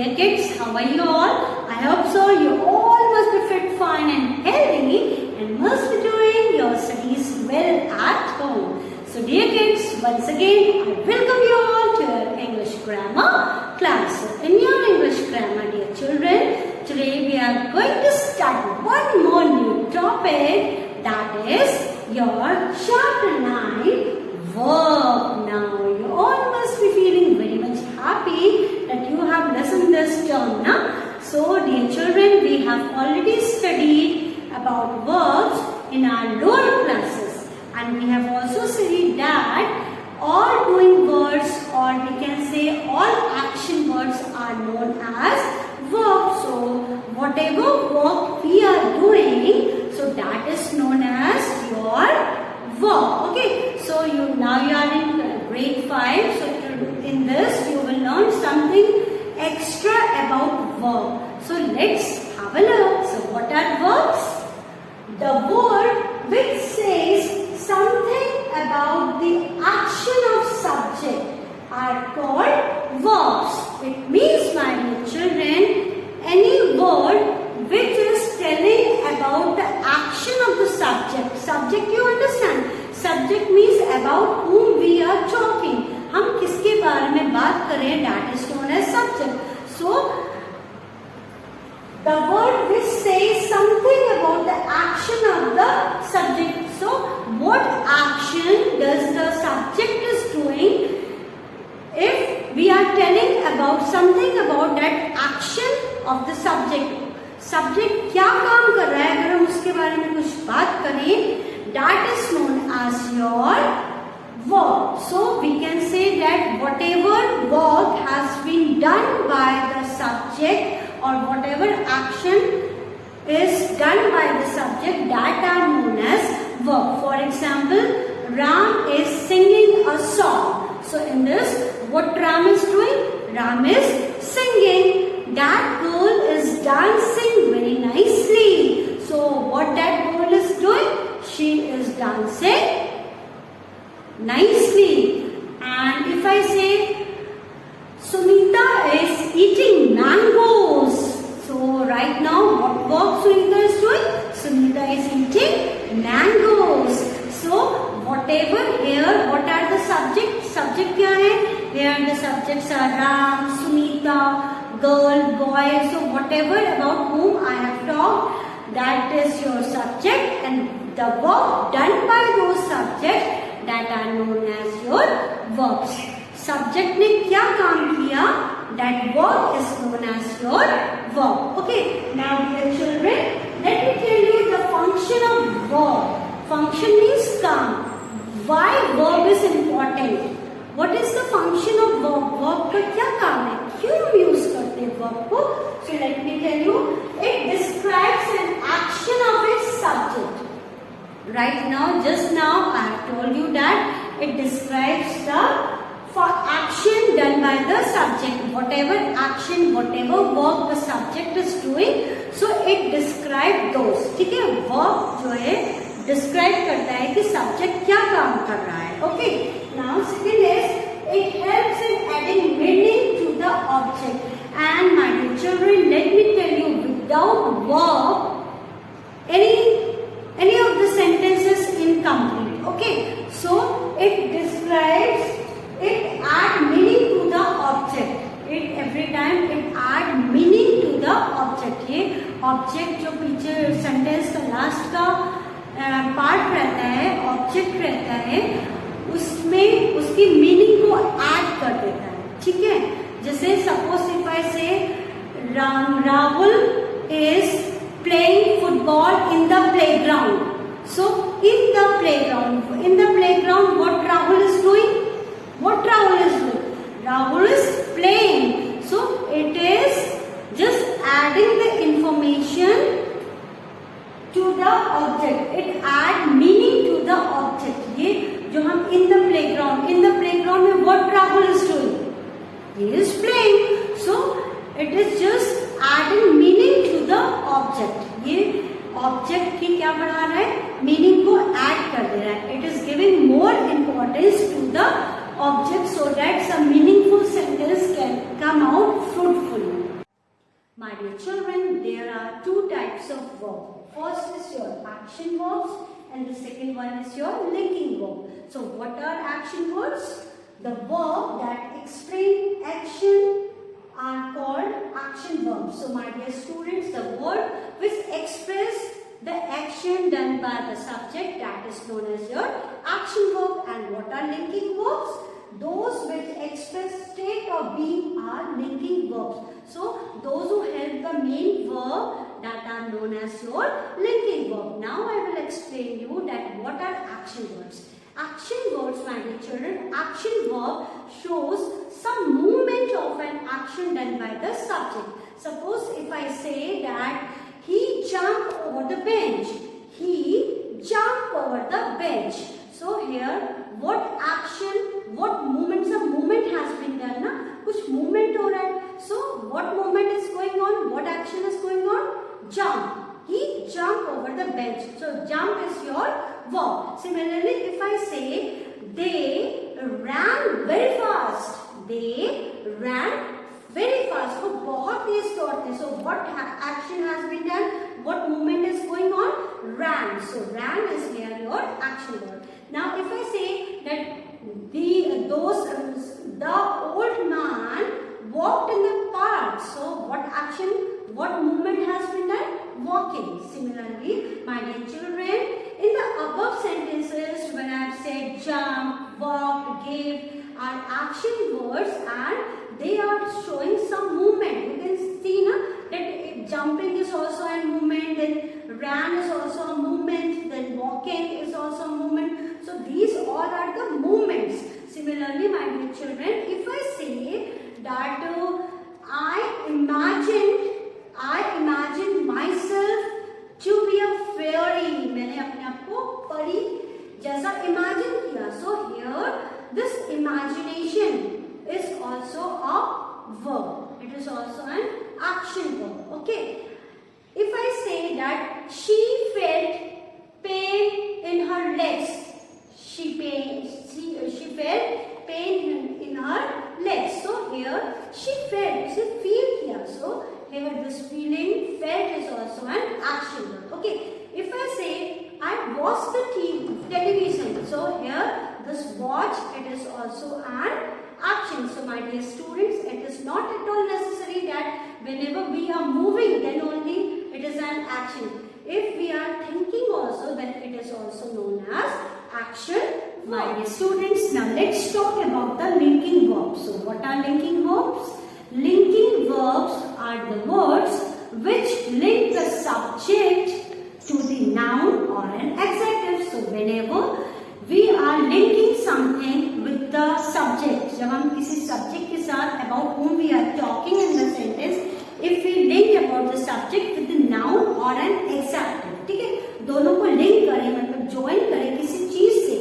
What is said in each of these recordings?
dear kids, how are you all? I hope so. You all must be fit, fine and healthy and must be doing your studies well at home. So dear kids, once again I welcome you all to your English grammar class. So in your English grammar, dear children, today we are going to start one more new topic, that is your chapter 9 verb. Now you all must be feeling very much happy that you have listened this term now. So dear children, we have already studied about verbs in our lower classes, and we have also studied that all doing words, or we can say all action words, are known as verbs. So whatever work we are doing, so that is known as your verb. Okay, so you are in grade 5. So in this you will learn something extra about verb. So let's have a look. So what are verbs? The word which says something about the action of subject are called verbs. It means, my dear children, any word which is telling about the action of the subject. Subject you understand? Subject means about whom we are talking. हम किसके बारे में बात कर रहे हैं, that is known as subject. So the word which says something about the action of the subject. So what action does the subject is doing? If we are telling about something about that action of the subject, subject क्या काम कर रहा है, अगर हम उसके बारे में कुछ बात करें, that is known as your verb. So we can say that whatever work has been done by the subject, or whatever action is done by the subject, that are known as verb. For example, Ram is singing a song. So in this, what Ram is doing? Ram is singing. That girl is dancing very nicely. So what that girl is doing? She is dancing nicely. And if I say Sunita is eating mangoes. So right now what work Sunita is doing? Sunita is eating mangoes. So whatever here, what are the subjects? Subject क्या है? Here the subjects are Ram, Sunita, girl, boy. So whatever about whom I have talked, that is your subject, and the work done by those subjects, that are known as your verbs. Subject ने क्या काम किया? That verb is known as your verb. Okay. Now dear children, let me tell you the function of verb. Function means काम. Why verb is important? What is the function of verb? Verb का क्या काम है? क्यों हम use करते हैं verb को? So let me tell you, it describes an action of its subject. Right now, just now I have told you that it describes the action done by the subject. Whatever action, whatever work the subject is doing, so it describes those. ठीक है? Verb जो है describe करता है कि subject क्या काम कर रहा है. Okay. Now second is it helps in adding meaning to the object. And my dear children, let me tell you, without verb, any of the sentences incomplete. Okay. So it describes. It add meaning to the object. It every time it add meaning to the object. ये object जो पीछे sentence का last का part रहता है, object रहता है, उसमें उसकी meaning को add कर देता है. ठीक है? जैसे suppose if I say Rahul is playing football in the playground. So in the playground, what Rahul is doing? What Rahul is doing? Rahul is playing. So it is just adding the information to the object. It add meaning to the object. ये जो हम in the playground में what Rahul is doing? He is playing. So it is just adding meaning to the object. ये object की क्या बढ़ा रहा है? Meaning को add कर दे रहा है. It is giving more importance to the object so that some meaningful sentence can come out fruitfully. dear children, there are two types of verb. First is your action verbs and the second one is your linking verb. So what are action words? The verb that explain action are called action verbs. So my dear students, the word which express the action done by the subject, that is known as your action verb. And what are linking verbs? Those which express state or being are linking verbs. So those who help the main verb, that are known as your linking verb. Now I will explain you that what are action words. Action words, my dear children, action verb shows some movement of an action done by the subject. Suppose if I say that he jumped over the bench. He jumped over the bench. So here what action, what movement, some movement has been done na? कुछ movement हो रहा है. So what movement is going on? What action is going on? Jump. He jumped over the bench. So jump is your verb. Similarly, if I say they ran very fast. They ran very fast. So बहुत तेज दौड़ते हैं. So what action has been done? What movement is going on? Ran. So ran is here your action word. Now if I say that the old man walked in the park. So what action, what movement has been done? Walking. Similarly, my dear children, in the above sentences when I have said jump, walk, give are action words and they are showing some movement. You can see na, that jumping is also a movement, then ran is also a movement, then walking is also a movement. So these all are the movements. Similarly, my dear children, if I say that I imagine myself to be a fairy, मैंने अपने आप को परी जैसा imagine किया. So here this imagination is also a verb. It is also an action verb. Okay. If I say that she felt pain in her legs, she felt pain in her legs. So here she felt, she feel here. So here this feeling, felt is also an action verb. Okay. If I say I watched the television, so here this watch, it is also an action. So my dear students, it is not at all necessary that whenever we are moving, then only it is an action. If we are thinking also, then it is also known as action. My dear students, now let's talk about the linking verbs. So what are linking verbs? Linking verbs are the words which link the subject to the noun or an adjective. So whenever we are linking something with the subject, जब हम किसी subject के साथ about whom we are talking in the sentence, if we link about the subject with the noun or an adjective, ठीक है, दोनों को link करें, मतलब join करें किसी चीज से,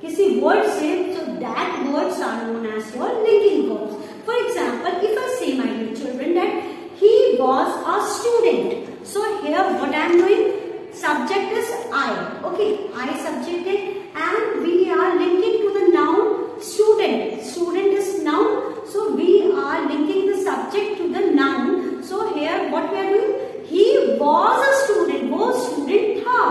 किसी word से, so that words are known as your linking verbs. For example, if I say, my dear children, that he was a student. So here what I am doing? Subject is I. Okay, I subject it. And we are linking to the noun student. Student is noun. So we are linking the subject to the noun. So here what we are doing? He was a student. वो student था.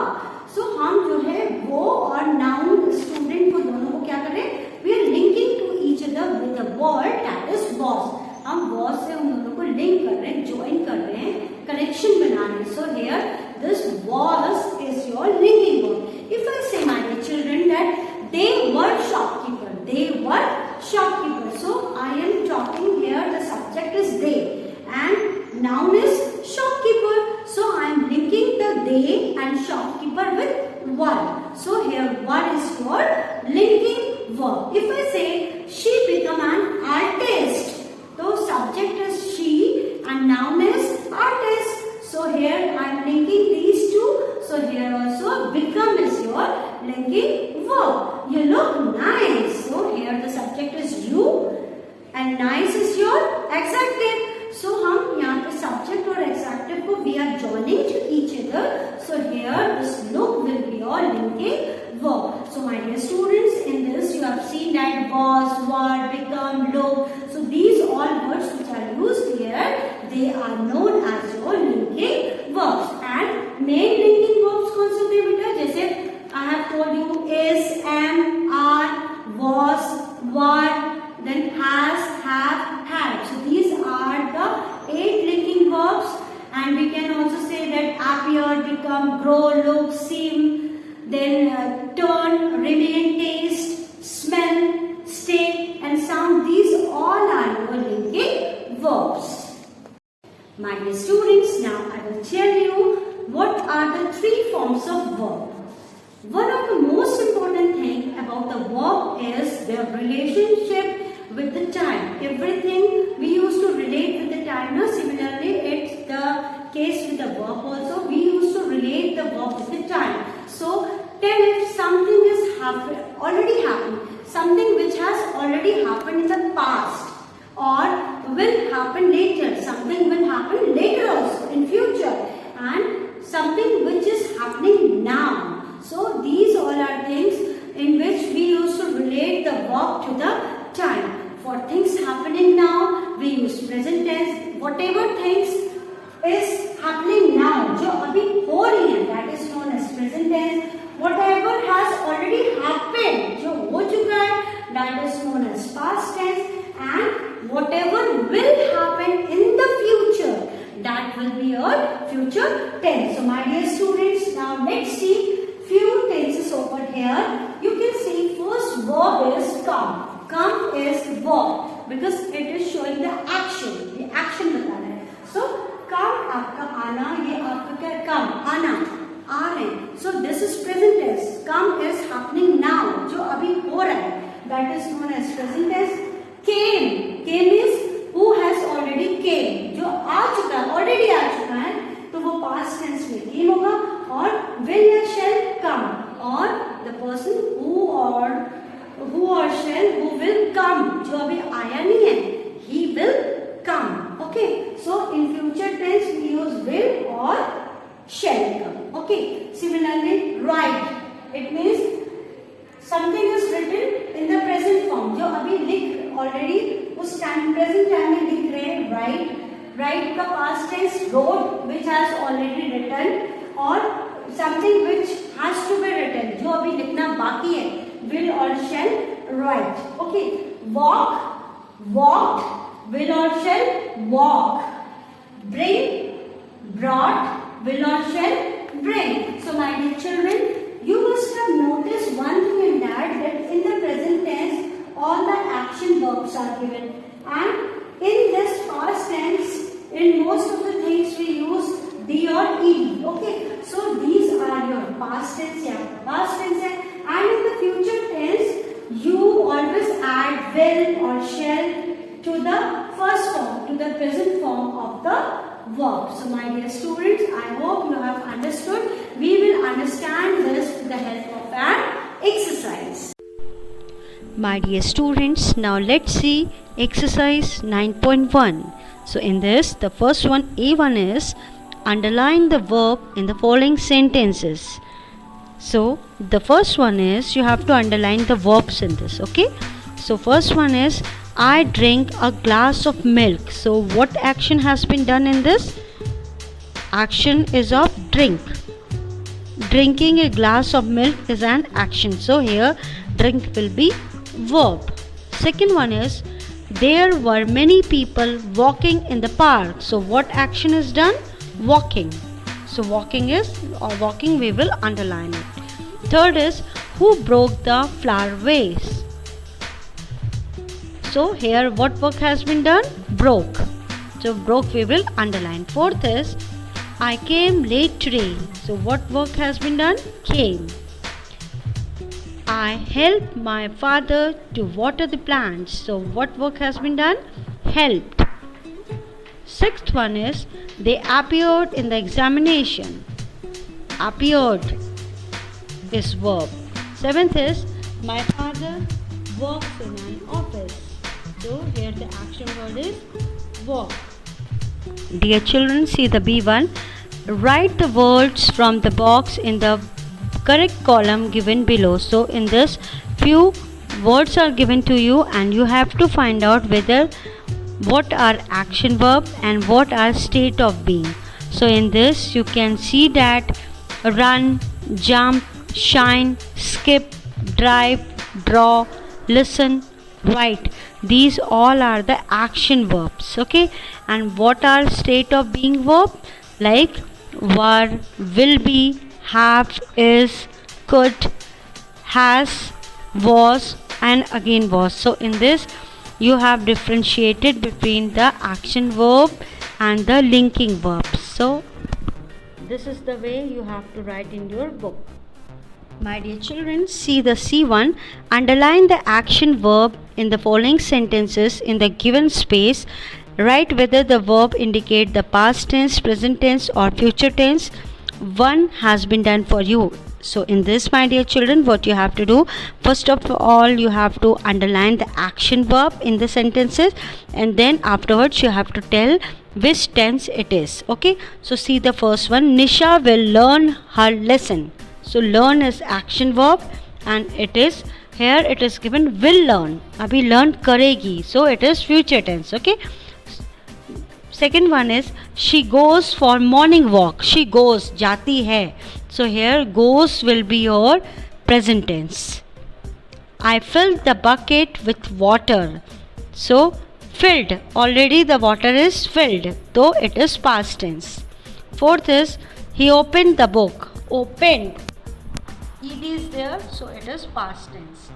So हम जो है वो और noun student को दोनों को क्या कर रहे हैं? We are linking to each other with a word that is was. हम was से उन दोनों को link कर रहे हैं, join कर रहे हैं, connection बना रहे हैं. So here this was is your linking verb. If I say, my dear children, that they were shopkeeper, they were shopkeeper. So I am talking here, the subject is they and noun is shopkeeper. So I am linking the they and shopkeeper with were. So here were is your linking verb. If I say she become an artist, so subject is she and noun is artist. So here I am linking these two. So here also become is your linking verb. You look nice. So here the subject is you and nice is your adjective. So हम यहाँ पे subject और adjective को we are joining to each other. So here this look will be your linking verb. So my dear students, in this you have seen that was, were, become, look. So these all words which are used here, they are known as are, become, grow, look, seem, then turn, remain, taste, smell, stay and sound. These all are your linking verbs. My dear students, now I will tell you what are the three forms of verb. One of the most important thing about the verb is their relationship with the time. Everything we used to relate with the time. Now, similarly, it's the case with the verb also. We used to relate the verb with the time. So, tell if something is already happened, something which has already happened in the past or will happen later. Something will happen later also in future and something which is happening now. So, these all are things in which we used to relate the verb to the time. For things happening now, we use present tense. Whatever things is happening now, जो अभी हो रही है, that is known as present tense. Whatever has already happened, जो हो चुका है, that is known as past tense. And whatever will happen in the future, that will be your future tense. So, my dear students, now let's see few tenses over here. You can see first verb is come. Come is verb because it is showing the action. The action बता रहा है. So come आपका आना, ये आपका क्या come आना आ रहे हैं. So this is present tense. Come is happening now. जो अभी हो रहा है. That is known as present tense. Came. Came is who has already came. जो आ चुका है, already आ चुका है. तो वो past tense में came होगा और will या shall come और the person who or shall who will come जो अभी आया नहीं है he will come. Okay, so in future tense we use will or shall come. Okay, similarly write, it means something is written in the present form जो अभी लिख already उस time present time में लिख रहे हैं. write का past tense wrote which has already written और something which has to be written जो अभी लिखना बाकी है will or shall write. Okay, walked, will or shall walk. Bring, brought, will or shall bring. So my dear children, you must have noticed one thing in that in the present tense all the action verbs are given, and in this past tense in most of the things we use D or ED. Okay, so these are your past tense. Past tense and in the future tense you always add will or shall to the first form, to the present form of the verb. So my dear students, I hope you have understood. We will understand this with the help of an exercise. My dear students, now let's see exercise 9.1. So in this, the first one, A1 is underline the verb in the following sentences. So the first one is you have to underline the verbs in this. Okay, so first one is I drink a glass of milk. So what action has been done in this? Action is of drink. Drinking a glass of milk is an action. So here drink will be verb. Second one is there were many people walking in the park. So what action is done? Walking. So walking we will underline it. Third is who broke the flower vase. So here what work has been done? Broke. So broke we will underline. Fourth is I came late today. So what work has been done? Came. I helped my father to water the plants. So what work has been done? Helped. Sixth one is they appeared in the examination. Appeared is verb. Seventh is my father works in an office. So here the action word is work. Dear children, see the B1. Write the words from the box in the correct column given below. So in this few words are given to you and you have to find out whether what are action verb and what are state of being. So in this you can see that run, jump, shine, skip, drive, draw, listen, write. These all are the action verbs. Okay, and what are state of being verb? Like were, will be, have, is, could, has, was, and again was. So in this you have differentiated between the action verb and the linking verbs. So this is the way you have to write in your book. My dear children, see the C1. Underline the action verb in the following sentences in the given space. Write whether the verb indicate the past tense, present tense or future tense. One has been done for you. So in this, my dear children, what you have to do, first of all you have to underline the action verb in the sentences, and then afterwards you have to tell which tense it is. Okay, so see the first one. Nisha will learn her lesson. So learn is action verb and it is here it is given will learn. Abhi learn karegi, so it is future tense. Okay, second one is she goes for morning walk. She goes, jati hai. So here goes will be your present tense. I filled the bucket with water. So filled, already the water is filled, though it is past tense. Fourth is he opened the book. Opened, ed is there, so it is past tense.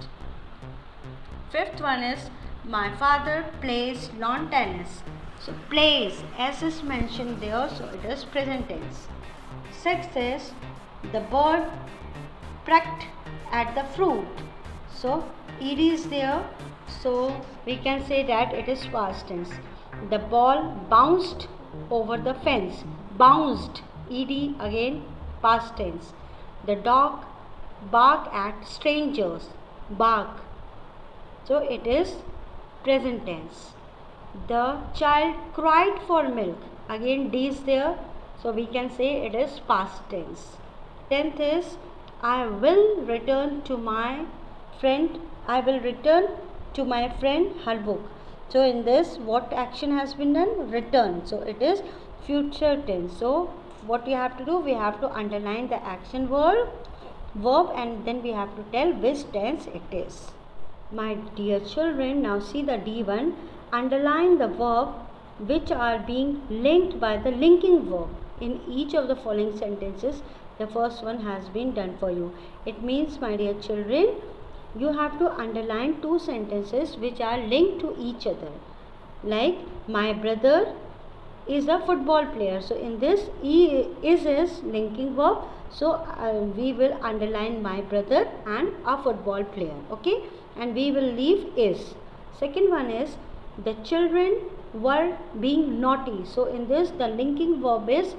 Fifth one is my father plays lawn tennis. So plays, as is mentioned there, so it is present tense. Sixth is the bird pecked at the fruit. So ed is there, so we can say that it is past tense. The ball bounced over the fence. Bounced, ed again past tense. The dog barked at strangers. Bark, so it is present tense. The child cried for milk. Again D is there, so we can say it is past tense. 10th is I will return to my friend. I will return to my friend her book. So in this, what action has been done? Return. So it is future tense. So what we have to do? We have to underline the action verb and then we have to tell which tense it is. My dear children, now see the D1. Underline the verb which are being linked by the linking verb in each of the following sentences. The first one has been done for you. It means, my dear children, you have to underline two sentences which are linked to each other. Like my brother is a football player. So in this, is linking verb. So we will underline my brother and a football player. Okay, and we will leave is. Second one is the children were being naughty. So in this, the linking verb is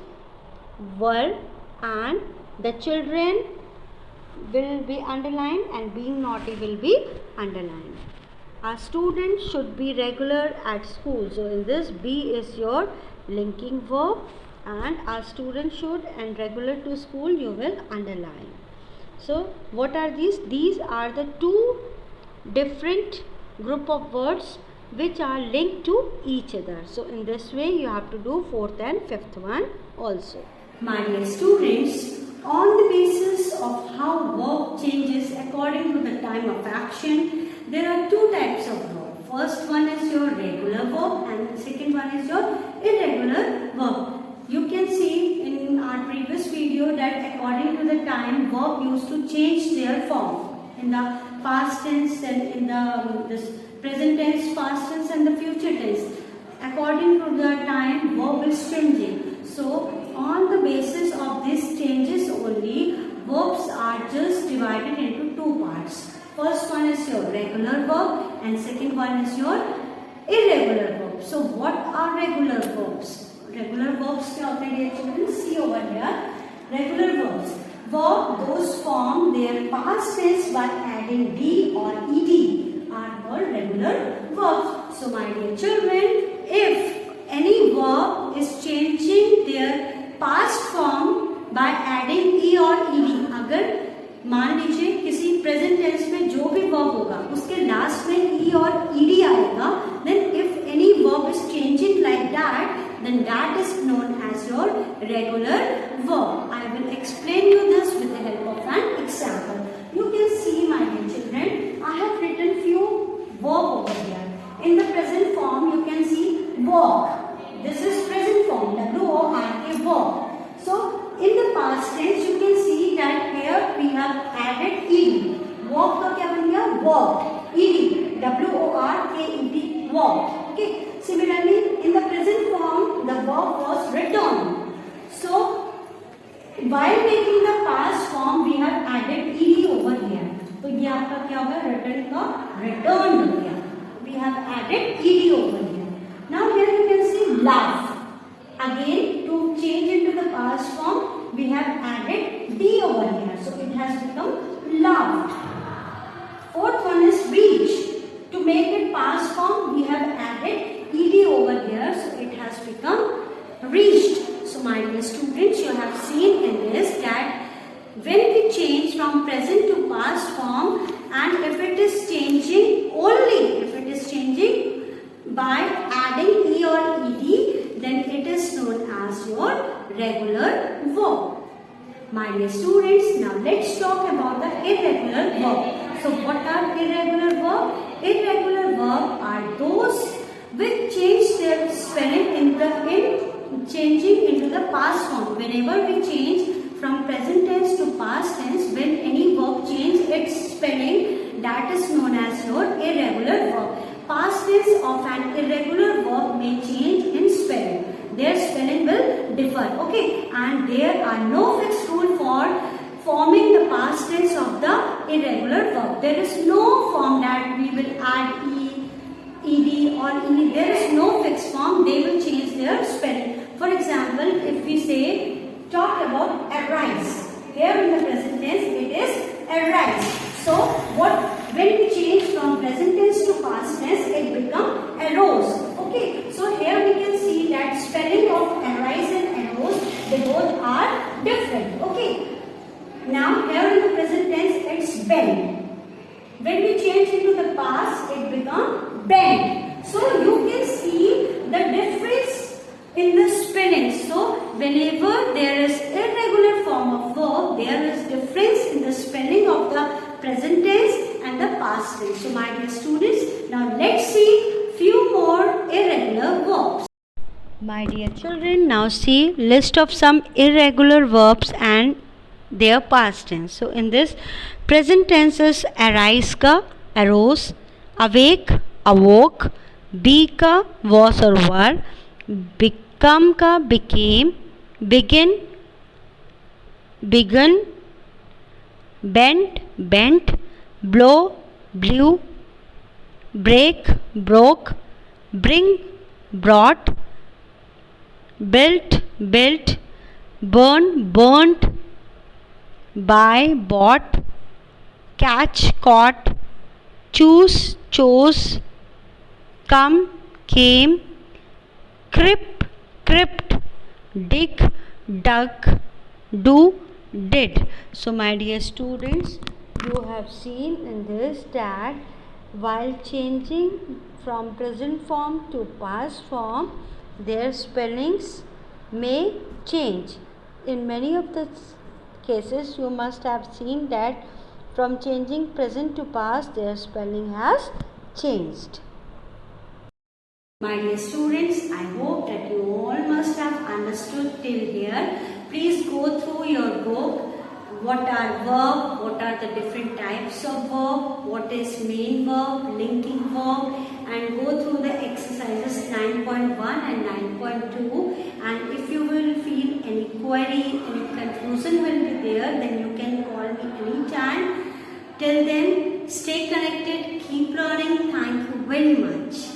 were and the children will be underlined and being naughty will be underlined. A student should be regular at school. So in this, be is your linking verb and a student should and regular to school you will underline. So what are these? These are the two different group of words which are linked to each other. So in this way you have to do fourth and fifth one also. My dear students, on the basis of how verb changes according to the time of action, there are two types of verb. First one is your regular verb and the second one is your irregular verb. You can see in our previous video that according to the time, verb used to change their form in the past tense and in the this present tense, past tense and the future tense. According to the time, verb is changing. So on the basis of these changes only, verbs are just divided into two parts. First one is your regular verb and second one is your irregular verb. So what are regular verbs? Regular verbs क्या होते हैं dear children? See over here. Regular verbs. Verb those form their past tense by adding d or ed are called regular verbs. So my dear children, if any verb is changing their past form by adding e or ed, अगर मान लीजिए किसी present tense में जो भी verb होगा उसके last में ई और ईडी आएगा, then if any verb is changing like that, then that is known as your regular verb. I will explain you this with the help of an example. You can see, my dear children, I have written few verb over here. In the present form, you can see walk. This is present form, W-O-R-K, walk. So past tense, you can see that here we have added ed. Walk का क्या बन गया? Walked. Ed. W-O-R-K-E-D. Walked. Okay. Similarly, in the present form, the verb was returned. So, while making the past form, we have added ed over here. तो ये आपका क्या होगा? Return का returned हो गया. We have added ed over here. Now here you can see laugh. Again, to change into the past form, we have added d over here. So it has become laughed. Fourth one is reach. To make it past form, we have added ed over here. So it has become reached. So my dear students, you have seen in this that when we change from present to past form, and if it is changing by adding e or ed, then it is known as your regular verb. My dear students, now let's talk about the irregular verb. So what are irregular verb? Irregular verb are those which change their spelling in changing into the past form. Whenever we change from present tense to past tense, when any verb change its spelling, that is known as your irregular verb. Past tense of an irregular verb may change in spelling. Their spelling will differ, okay, and there are no fixed rule for forming the past tense of the irregular verb. There is no form that we will add ed or e. There is no fixed form. They will change their spelling. For example, if we say talk about arise, here in the present tense it is arise. So when we change from present tense to past tense, it becomes arose. Okay, so here we can see that spelling of arise and arose, they both are different. Okay, now here in the present tense it's bend. When we change into the past, it becomes bend. So you can see the difference in the spelling. So whenever there is irregular form of verb, there is difference in the spelling of the present tense and the past tense. So my dear students, now let's see few more irregular verbs. My dear children, now see list of some irregular verbs and their past tense. So in this, present tense is arise ka, arose, awake, awoke, be ka, was or were, become ka, became, begin, begun, bent, bent, blow, blew, break, broke, bring, brought, built, built, burn, burnt, buy, bought, catch, caught, choose, chose, come, came, crip, cript, dig, dug, do, did. So my dear students, you have seen in this that while changing from present form to past form, their spellings may change. In many of the cases, you must have seen that from changing present to past, their spelling has changed. My dear students, I hope that you all must have understood till here. Please go through your book. What are verb? What are the different types of verb? What is main verb, linking verb? And go through the exercises 9.1 and 9.2. And if you will feel any query, any confusion will be there, then you can call me anytime. Till then, stay connected, keep learning. Thank you very much.